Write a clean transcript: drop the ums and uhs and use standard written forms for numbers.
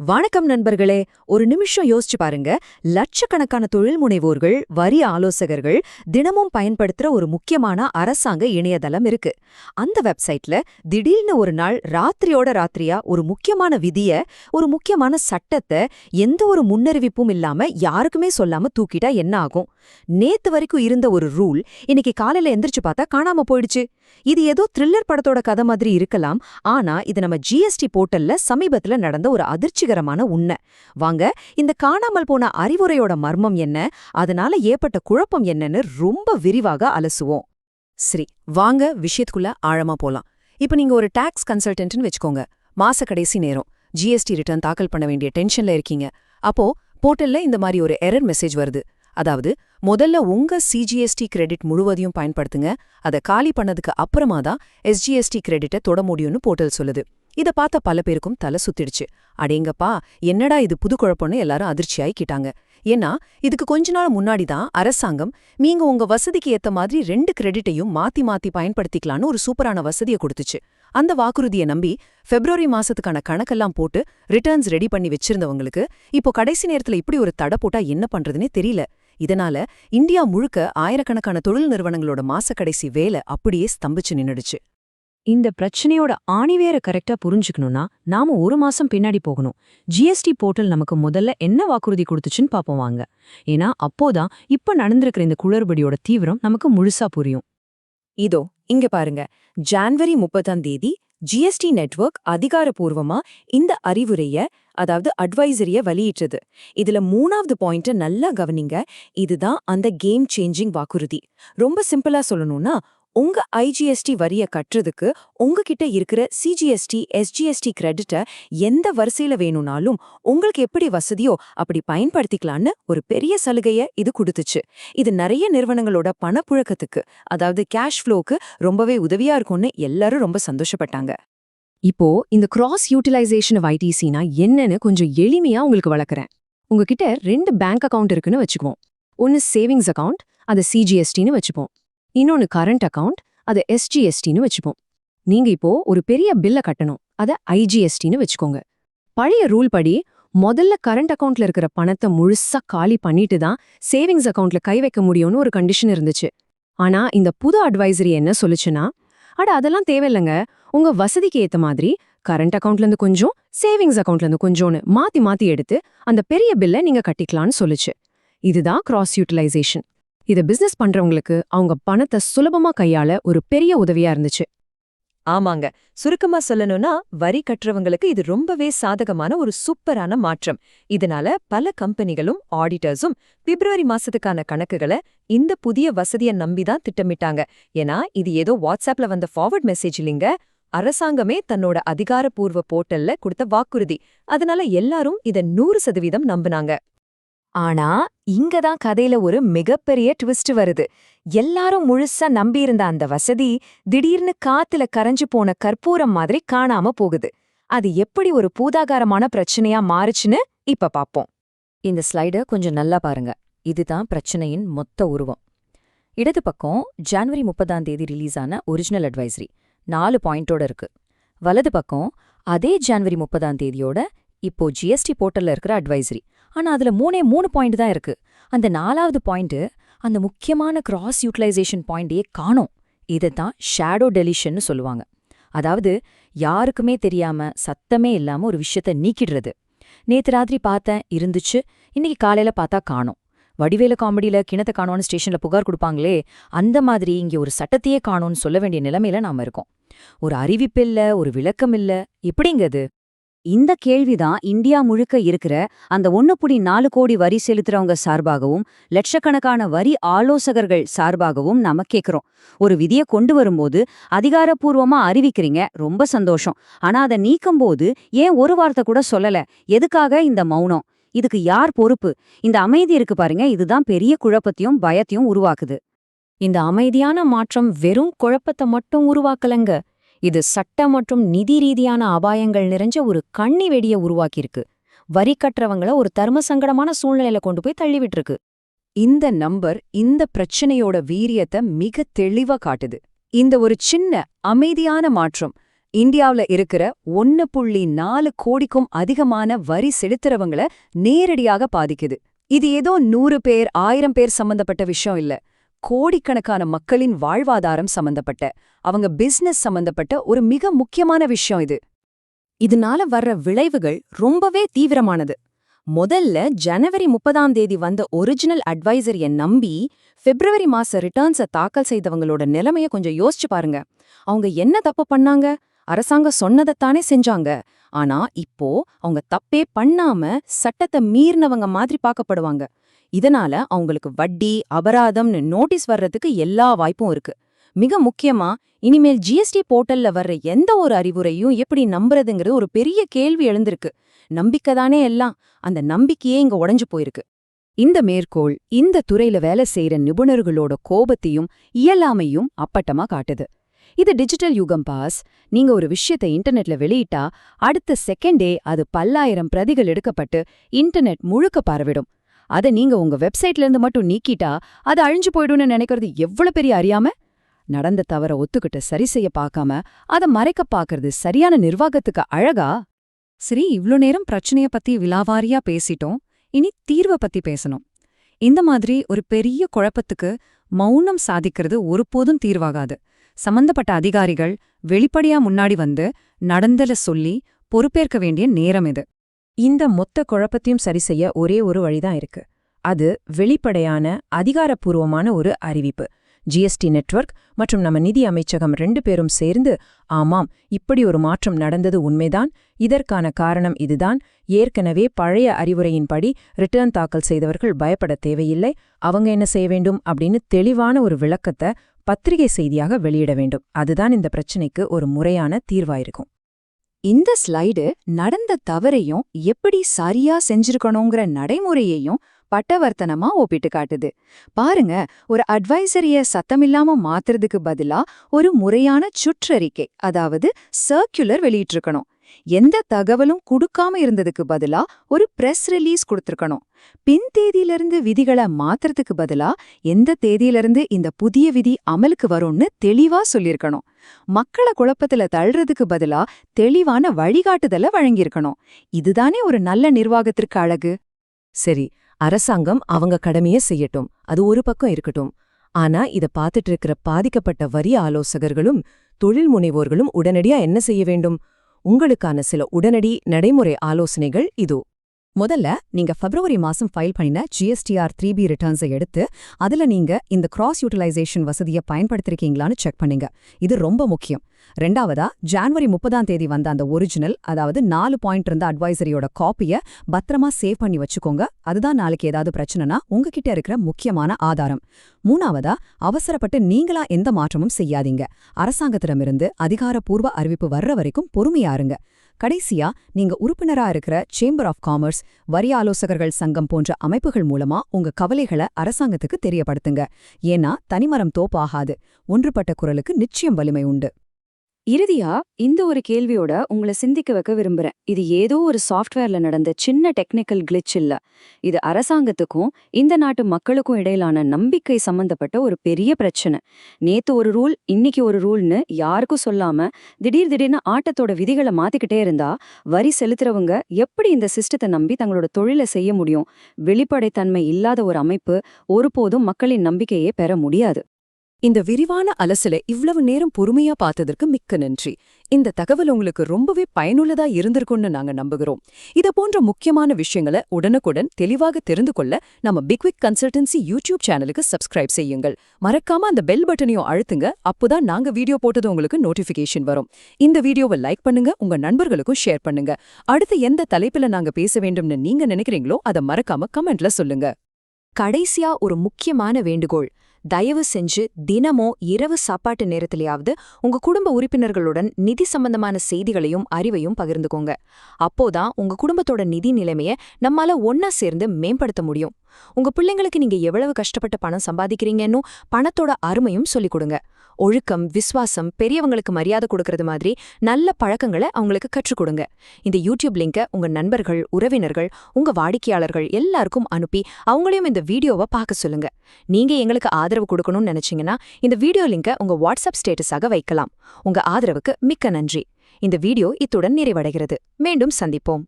வணக்கம் நண்பர்களே. ஒரு நிமிஷம் யோசிச்சு பாருங்க. லட்சக்கணக்கான தொழில் முனைவோர்கள், வரி ஆலோசகர்கள் தினமும் பயன்படுத்துற ஒரு முக்கியமான அரசாங்க இணையதளம் இருக்கு. அந்த வெப்சைட்ல திடீர்னு ஒரு நாள் ராத்திரியோட ராத்திரியா ஒரு முக்கியமான விதிய, ஒரு முக்கியமான சட்டத்தை எந்த ஒரு முன்னறிவிப்பும் இல்லாம யாருக்குமே சொல்லாம தூக்கிட்டா என்ன ஆகும்? நேத்து வரைக்கும் இருந்த ஒரு ரூல் இன்னைக்கு காலையில எந்திரிச்சு பார்த்தா காணாம போயிடுச்சு. இது ஏதோ த்ரில்லர் படத்தோட கதை மாதிரி இருக்கலாம். ஆனா இது நம்ம ஜிஎஸ்டி போர்ட்டல்ல சமீபத்துல நடந்த ஒரு அதிர்ச்சிகரமான உண்மை. வாங்க, இந்த காணாமல் போன அறிவுரையோட மர்மம் என்ன, அதனால ஏற்பட்ட குழப்பம் என்னன்னு ரொம்ப விரிவாக அலசுவோம். சரி, வாங்க விஷயத்துக்குள்ள ஆழமா போலாம். இப்ப நீங்க ஒரு டாக்ஸ் கன்சல்டன்ட்னு வச்சுக்கோங்க. மாச கடைசி நேரம் ஜிஎஸ்டி ரிட்டர்ன் தாக்கல் பண்ண வேண்டிய டென்ஷன்ல இருக்கீங்க. அப்போ போர்ட்டல்ல இந்த மாதிரி ஒரு எரர் மெசேஜ் வருது. அதாவது, முதல்ல உங்க சிஜிஎஸ்டி கிரெடிட் முழுவதையும் பயன்படுத்துங்க, அதை காலி பண்ணதுக்கு அப்புறமா தான் எஸ்ஜிஎஸ்டி கிரெடிட்டை தொட முடியும்னு போர்ட்டல் சொல்லுது. இத பார்த்த பல பேருக்கும் தலை சுத்திடுச்சு. அடேங்கப்பா, என்னடா இது புது குழப்பம்னு எல்லாரும் அதிர்ச்சியாயிக்கிட்டாங்க. ஏன்னா இதுக்கு கொஞ்ச நாள் முன்னாடி தான் அரசாங்கம் நீங்க உங்க வசதிக்கு ஏத்த மாதிரி 2 கிரெடிட்டையும் மாத்தி மாத்தி பயன்படுத்திக்கலான்னு ஒரு சூப்பரான வசதியை கொடுத்துச்சு. அந்த வாக்குறுதியை நம்பி பிப்ரவரி மாசத்துக்கான கணக்கெல்லாம் போட்டு ரிட்டர்ன்ஸ் ரெடி பண்ணி வச்சிருந்தவங்களுக்கு இப்போ கடைசி நேரத்துல இப்படி ஒரு தடை போட்டா என்ன பண்றதுனே தெரியல. இதனால இந்தியா முழுக்க ஆயிரக்கணக்கான தொழில் நிறுவனங்களோட மாசக்கடைசி வேலை அப்படியே ஸ்தம்பிச்சு நின்னுடுச்சு. இந்த பிரச்சனையோட ஆணிவேர கரெக்டா புரிஞ்சுக்கணும்னா நாம ஒரு மாசம் பின்னாடி போகணும். ஜிஎஸ்டி போர்ட்டல் நமக்கு முதல்ல என்ன வாக்குறுதி கொடுத்துச்சுன்னு பாப்போம் வாங்க. ஏன்னா அப்போதான் இப்ப நடந்திருக்கிற இந்த குளறுபடியோட தீவிரம் நமக்கு முழுசா புரியும். இதோ இங்க பாருங்க. ஜான்வரி 30 ஜிஎஸ்டி நெட்வொர்க் அதிகாரப்பூர்வமா இந்த அறிவுரைய, அதாவது அட்வைசரிய வெளியிட்டது. இதுல 3வது பாயிண்ட நல்லா கவனிங்க. இதுதான் அந்த கேம் சேஞ்சிங் வாக்குறுதி. ரொம்ப சிம்பிளா சொல்லணும்னா, உங்க ஐஜிஎஸ்டி வரிய கட்டுறதுக்கு உங்ககிட்ட இருக்கிற சிஜிஎஸ்டி எஸ்ஜிஎஸ்டி கிரெடிட்ட எந்த வரிசையில வேணும்னாலும் உங்களுக்கு எப்படி வசதியோ அப்படி பயன்படுத்திக்கலான்னு ஒரு பெரிய சலுகைய இது கொடுத்துச்சு. இது நிறைய நிறுவனங்களோட பணப்புழக்கத்துக்கு, அதாவது கேஷ் ஃப்ளோக்கு ரொம்பவே உதவியா இருக்கும்னு எல்லாரும் ரொம்ப சந்தோஷப்பட்டாங்க. இப்போ இந்த கிராஸ் யூட்டிலைசேஷன் ஆஃப் ஐடிசினா என்னன்னு கொஞ்சம் எளிமையா உங்களுக்கு வளர்க்குறேன். உங்ககிட்ட 2 பேங்க் அக்கவுண்ட் இருக்குன்னு வச்சுக்குவோம். ஒன்னு சேவிங்ஸ் அக்கவுண்ட், அதை சிஜிஎஸ்டின்னு வச்சுப்போம். இன்னொன்னு கரண்ட் அக்கவுண்ட், அதை எஸ்ஜிஎஸ்டின்னு வச்சுப்போம். நீங்க இப்போ ஒரு பெரிய பில்ல கட்டணும், அதை ஐஜிஎஸ்டின்னு வச்சுக்கோங்க. பழைய ரூல் படி முதல்ல கரண்ட் அக்கவுண்ட்ல இருக்கிற பணத்தை முழுசா காலி பண்ணிட்டு தான் சேவிங்ஸ் அக்கவுண்ட்ல கை வைக்க முடியும்னு ஒரு கண்டிஷன் இருந்துச்சு. ஆனா இந்த புது அட்வைசரி என்ன சொல்லுச்சுன்னா, அதெல்லாம் தேவையில்லைங்க, உங்க வசதிக்கு ஏத்த மாதிரி கரண்ட் அக்கவுண்ட்ல இருந்து கொஞ்சம், சேவிங்ஸ் அக்கவுண்ட்ல இருந்து கொஞ்சோன்னு மாத்தி மாத்தி எடுத்து அந்த பெரிய பில்ல நீங்க கட்டிக்கலாம்னு சொல்லுச்சு. இதுதான் கிராஸ் யூட்டிலைசேஷன். இது பிசினஸ் பண்றவங்களுக்கு அவங்க பணத்தை சுலபமா கையாள ஒரு பெரிய உதவியா இருந்துச்சு. ஆமாங்க, சுருக்கமா சொல்லணும்னா வரி கட்டுறவங்களுக்கு இது ரொம்பவே சாதகமான ஒரு சூப்பரான மாற்றம். இதனால பல கம்பெனிகளும் ஆடிட்டர்ஸும் பிப்ரவரி மாசத்துக்கான கணக்குகளை இந்த புதிய வசதியை நம்பிதான் திட்டமிட்டாங்க. ஏன்னா இது ஏதோ வாட்ஸ்அப்ல வந்த ஃபார்வர்ட் மெசேஜ் இல்லைங்க, அரசாங்கமே தன்னோட அதிகாரப்பூர்வ போர்ட்டல்ல கொடுத்த வாக்குறுதி. அதனால எல்லாரும் இத 100% நம்பினாங்க. ஆனா இங்கதான் கதையில ஒரு மிகப்பெரிய ட்விஸ்ட் வருது. எல்லாரும் முழுசா நம்பியிருந்த அந்த வசதி திடீர்னு காத்துல கரைஞ்சு போன கற்பூரம் மாதிரி காணாம போகுது. அது எப்படி ஒரு பூதாகாரமான பிரச்சனையா மாறுச்சுன்னு இப்ப பாப்போம். இந்த ஸ்லைட கொஞ்சம் நல்லா பாருங்க. இதுதான் பிரச்சனையின் மொத்த உருவம். இடது பக்கம் ஜனவரி 30 ரிலீஸ் ஆன ஒரிஜினல் அட்வைசரி 4 பாயிண்டோட இருக்கு. வலது பக்கம் அதே ஜனவரி 30 இப்போ ஜிஎஸ்டி போர்ட்டல்ல இருக்கிற அட்வைசரி. ஆனா அதுல 3 பாயிண்ட் தான் இருக்கு. அந்த 4வது பாயிண்ட், அந்த முக்கியமான கிராஸ் யூட்டிலைசேஷன் பாயிண்டையே காணோம். இதைத்தான் ஷேடோ டெலிஷன்னு சொல்லுவாங்க. அதாவது யாருக்குமே தெரியாம, சத்தமே இல்லாம ஒரு விஷயத்த நீக்கிடுறது. நேத்து ராத்திரி பார்த்தேன் இருந்துச்சு, இன்னைக்கு காலையில பார்த்தா காணோம். வடிவேல காமெடியில கிணத்த காணோன்னு ஸ்டேஷன்ல புகார் கொடுப்பாங்களே, அந்த மாதிரி இங்க ஒரு சட்டத்தையே காணோன்னு சொல்ல வேண்டிய நிலைமையில நாம இருக்கோம். ஒரு அறிவிப்பில்ல, ஒரு விளக்கம் இல்ல, எப்படிங்கிறது? இந்த கேள்விதான் இந்தியா முழுக்க இருக்கிற அந்த 1.4 கோடி வரி செலுத்துறவங்க சார்பாகவும் லட்சக்கணக்கான வரி ஆலோசகர்கள் சார்பாகவும் நாம கேக்குறோம். ஒரு விதியை கொண்டு வரும்போது அதிகாரப்பூர்வமா அறிவிக்கிறீங்க, ரொம்ப சந்தோஷம். ஆனா அதை நீக்கும்போது ஏன் ஒரு வார்த்தை கூட சொல்லல? எதுக்காக இந்த மௌனம்? இதுக்கு யார் பொறுப்பு? இந்த அமைதி இருக்கு பாருங்க, இதுதான் பெரிய குழப்பத்தையும் பயத்தையும் உருவாக்குது. இந்த அமைதியான மாற்றம் வெறும் குழப்பத்தை மட்டும் உருவாக்கலங்க, இது சட்ட மற்றும் நிதி ரீதியான அபாயங்கள் நிறைஞ்ச ஒரு கண்ணி வெடிய உருவாக்கியிருக்கு. வரி கட்டுறவங்கள ஒரு தர்ம சங்கடமான சூழ்நிலையில கொண்டு போய் தள்ளிவிட்டுருக்கு. இந்த நம்பர் இந்த பிரச்சனையோட வீரியத்தை மிக தெளிவா காட்டுது. இந்த ஒரு சின்ன அமைதியான மாற்றம் இந்தியாவுல இருக்கிற 1.4 கோடிக்கும் அதிகமான வரி செலுத்துறவங்கள நேரடியாக பாதிக்குது. இது ஏதோ 100 பேர் 1000 பேர் சம்பந்தப்பட்ட விஷயம் இல்ல. கோடிக்கணக்கான மக்களின் வாழ்வாதாரம் சம்பந்தப்பட்ட, அவங்க பிசினஸ் சம்பந்தப்பட்ட ஒரு மிக முக்கியமான விஷயம் இது. இதனால வர்ற விளைவுகள் ரொம்பவே தீவிரமானது. முதல்ல ஜனவரி 30ஆம் தேதி வந்த ஒரிஜினல் அட்வைசரிய நம்பி பிப்ரவரி மாச ரிட்டர்ன்ஸை தாக்கல் செய்தவங்களோட நிலைமைய கொஞ்சம் யோசிச்சு பாருங்க. அவங்க என்ன தப்பு பண்ணாங்க? அரசாங்கம் சொன்னதைத்தானே செஞ்சாங்க. ஆனா இப்போ அவங்க தப்பே பண்ணாம சட்டத்தை மீறினவங்க மாதிரி பார்க்கப்படுவாங்க. இதனால அவங்களுக்கு வட்டி, அபராதம்னு நோட்டீஸ் வர்றதுக்கு எல்லா வாய்ப்பும் இருக்கு. மிக முக்கியமா இனிமேல் ஜிஎஸ்டி போர்ட்டல்ல வர்ற எந்த ஒரு அறிவுரையும் எப்படி நம்புறதுங்கிறது ஒரு பெரிய கேள்வி எழுந்திருக்கு. நம்பிக்கைதானே எல்லாம், அந்த நம்பிக்கையே இங்க உடைஞ்சு போயிருக்கு. இந்த மேற்கோள் இந்த துறையில வேலை செய்யற நிபுணர்களோட கோபத்தையும் இயலாமையும் அப்பட்டமா காட்டுது. இது டிஜிட்டல் யுகம் பாஸ். நீங்க ஒரு விஷயத்தை இன்டர்நெட்ல வெளியிட்டா அடுத்த செகண்டே அது பல்லாயிரம் பிரதிகள் எடுக்கப்பட்டு இன்டர்நெட் முழுக்க பரவிடும். அதை நீங்க உங்க வெப்சைட்ல இருந்து மட்டும் நீக்கிட்டா அது அழிஞ்சு போயிடும்னு நினைக்கிறது எவ்வளவு பெரிய அறியாம. நடந்த தவற ஒத்துக்கிட்டு சரி செய்ய பார்க்காம அதை மறைக்க பார்க்கறது சரியான நிர்வாகத்துக்கு அழகா? சரி, இவ்ளோ நேரம் பிரச்சனைய பத்தி விலாவாரியா பேசிட்டோம். இனி தீர்வை பத்தி பேசணும். இந்த மாதிரி ஒரு பெரிய குழப்பத்துக்கு மௌனம் சாதிக்கிறது ஒருபோதும் தீர்வாகாது. சம்பந்தப்பட்ட அதிகாரிகள் வெளிப்படையா முன்னாடி வந்து நடந்தல சொல்லி பொறுப்பேற்க வேண்டிய நேரம் இது. இந்த மொத்த குழப்பத்தையும் சரி செய்ய ஒரே ஒரு வழிதான் இருக்கு. அது வெளிப்படையான, அதிகாரப்பூர்வமான ஒரு அறிவிப்பு. ஜிஎஸ்டி நெட்வொர்க் மற்றும் நம்ம நிதி அமைச்சகம் 2 பேரும் சேர்ந்து, ஆமாம், இப்படி ஒரு மாற்றம் நடந்தது உண்மைதான், இதற்கான காரணம் இதுதான், ஏற்கனவே பழைய அறிவுரையின்படி ரிட்டர்ன் தாக்கல் செய்தவர்கள் பயப்பட தேவையில்லை, அவங்க என்ன செய்ய வேண்டும் அப்படின்னு தெளிவான ஒரு விளக்கத்தை பத்திரிகை செய்தியாக வெளியிட வேண்டும். அதுதான் இந்த பிரச்சனைக்கு ஒரு முறையான தீர்வாயிருக்கும். இந்த ஸ்லைடு நடந்த தவறையும் எப்படி சரியா செஞ்சிருக்கணுங்கிற நடைமுறையையும் பட்டவர்த்தனமா ஒப்பிட்டு காட்டுது. பாருங்க, ஒரு அட்வைசரிய சத்தமில்லாம மாத்துறதுக்கு பதிலா ஒரு முறையான சுற்றறிக்கை, அதாவது சர்க்குலர் வெளியிட்டிருக்கணும். எந்த தகவலும் கொடுக்காம இருந்ததுக்கு பதிலா ஒரு பிரஸ் ரிலீஸ் கொடுத்திருக்கணும். பின் தேதியிலிருந்து விதிகளை மாத்துறதுக்கு பதிலா எந்த தேதியிலிருந்து இந்த புதிய விதி அமலுக்கு வரும்னு தெளிவா சொல்லியிருக்கணும். மக்களை குழப்பத்துல தள்ளுறதுக்கு பதிலா தெளிவான வழிகாட்டுதலை வழங்கியிருக்கணும். இதுதானே ஒரு நல்ல நிர்வாகத்திற்கு அழகு. சரி, அரசாங்கம் அவங்க கடமையை செய்யட்டும், அது ஒரு பக்கம் இருக்கட்டும். ஆனா இத பாத்துட்டு இருக்கிற பாதிக்கப்பட்ட வரி ஆலோசகர்களும் தொழில் முனைவோர்களும் உடனடியா என்ன செய்ய வேண்டும்? உங்களுக்கான சில உடனடி நடைமுறை ஆலோசனைகள் இதோ. முதல்ல, நீங்க பிப்ரவரி மாசம் ஃபைல் பண்ணின ஜிஎஸ்டிஆர் 3B ரிட்டர்ன்ஸை எடுத்து அதுல நீங்க இந்த கிராஸ் யூட்டிலைசேஷன் வசதியை பயன்படுத்திருக்கீங்களான்னு செக் பண்ணுங்க. இது ரொம்ப முக்கியம். ரெண்டாவதா, ஜனவரி 30ஆம் தேதி வந்த அந்த ஒரிஜினல், அதாவது 4 பாயிண்ட் இருந்த அட்வைசரியோட காப்பிய பத்திரமா சேவ் பண்ணி வச்சுக்கோங்க. அதுதான் நாளைக்கு ஏதாவது பிரச்சனைனா உங்ககிட்ட இருக்கிற முக்கியமான ஆதாரம். மூணாவதா, அவசரப்பட்டு நீங்களா எந்த மாற்றமும் செய்யாதீங்க. அரசாங்கத்திடமிருந்து அதிகாரப்பூர்வ அறிவிப்பு வர்ற வரைக்கும் பொறுமையா இருங்க. கடைசியா, நீங்க உறுப்பினரா இருக்கிற சேம்பர் ஆஃப் காமர்ஸ், வரி ஆலோசகர்கள் சங்கம் போன்ற அமைப்புகள் மூலமா உங்க கவலைகளை அரசாங்கத்துக்கு தெரியப்படுத்துங்க. ஏன்னா தனிமரம் தோப்பாகாது. ஒன்றுபட்ட குரலுக்கு நிச்சயம் வலிமை உண்டு. இறுதியா இந்த ஒரு கேள்வியோட உங்களை சிந்திக்க வைக்க விரும்புறேன். இது ஏதோ ஒரு சாஃப்ட்வேர்ல நடந்த சின்ன டெக்னிக்கல் கிளிச் இல்ல. இது அரசாங்கத்துக்கும் இந்த நாட்டு மக்களுக்கும் இடையிலான நம்பிக்கை சம்பந்தப்பட்ட ஒரு பெரிய பிரச்சனை. நேத்து ஒரு ரூல், இன்னைக்கு ஒரு ரூல்னு யாருக்கும் சொல்லாம திடீர்னு ஆட்டத்தோட விதிகளை மாத்திக்கிட்டே இருந்தா வரி செலுத்துறவங்க எப்படி இந்த சிஸ்டத்தை நம்பி தங்களோட தொழிலை செய்ய முடியும்? வெளிப்படைத்தன்மை இல்லாத ஒரு அமைப்பு ஒருபோதும் மக்களின் நம்பிக்கையே பெற முடியாது. இந்த விரிவான அலசலை இவ்வளவு நேரம் பொறுமையா பார்த்ததற்கு மிக்க நன்றி. இந்த தகவல் உங்களுக்கு ரொம்பவே பயனுள்ளதா இருந்திருக்கும்னு நாங்க நம்புகிறோம். இத போன்ற முக்கியமான விஷயங்களை உடனுக்குடன் தெளிவாக தெரிந்து கொள்ள நம்ம பிக்விக் கன்சல்டன்சி யூடியூப் சேனலுக்கு சப்ஸ்கிரைப் செய்யுங்கள். மறக்காம அந்த பெல் பட்டனையும் அழுத்துங்க. அப்போதான் நாங்க வீடியோ போட்டது உங்களுக்கு நோட்டிபிகேஷன் வரும். இந்த வீடியோவை லைக் பண்ணுங்க, உங்க நண்பர்களுக்கும் ஷேர் பண்ணுங்க. அடுத்து எந்த தலைப்புல நாங்க பேச வேண்டும்னு நீங்க நினைக்கிறீங்களோ அதை மறக்காம கமெண்ட்ல சொல்லுங்க. கடைசியா ஒரு முக்கியமான வேண்டுகோள். தயவு செஞ்சு தினமும் இரவு சாப்பாட்டு நேரத்திலேயாவது உங்க குடும்ப உறுப்பினர்களுடன் நிதி சம்பந்தமான செய்திகளையும் அறிவையும் பகிர்ந்துக்கோங்க. அப்போதான் உங்க குடும்பத்தோட நிதி நிலைமையை நம்மால ஒன்னா சேர்ந்து மேம்படுத்த முடியும். உங்க பிள்ளைங்களுக்கு நீங்க எவ்வளவு கஷ்டப்பட்டு பணம் சம்பாதிக்கிறீங்கன்னு பணத்தோட அருமையும் சொல்லிக் கொடுங்க. ஒழுக்கம், விசுவாசம், பெரியவங்களுக்கு மரியாதை கொடுக்கறது மாதிரி நல்ல பழக்கங்களை அவங்களுக்கு கற்றுக் கொடுங்க. இந்த யூடியூப் லிங்கை உங்க நண்பர்கள், உறவினர்கள், உங்க வாடிக்கையாளர்கள் எல்லாருக்கும் அனுப்பி அவங்களையும் இந்த வீடியோவை பார்க்க சொல்லுங்க. நீங்க எங்களுக்கு ஆதரவு கொடுக்கணும்னு நினைச்சீங்கன்னா இந்த வீடியோ லிங்கை உங்க வாட்ஸ்அப் ஸ்டேட்டஸாக வைக்கலாம். உங்க ஆதரவுக்கு மிக்க நன்றி. இந்த வீடியோ இத்துடன் நிறைவடைகிறது. மீண்டும் சந்திப்போம்.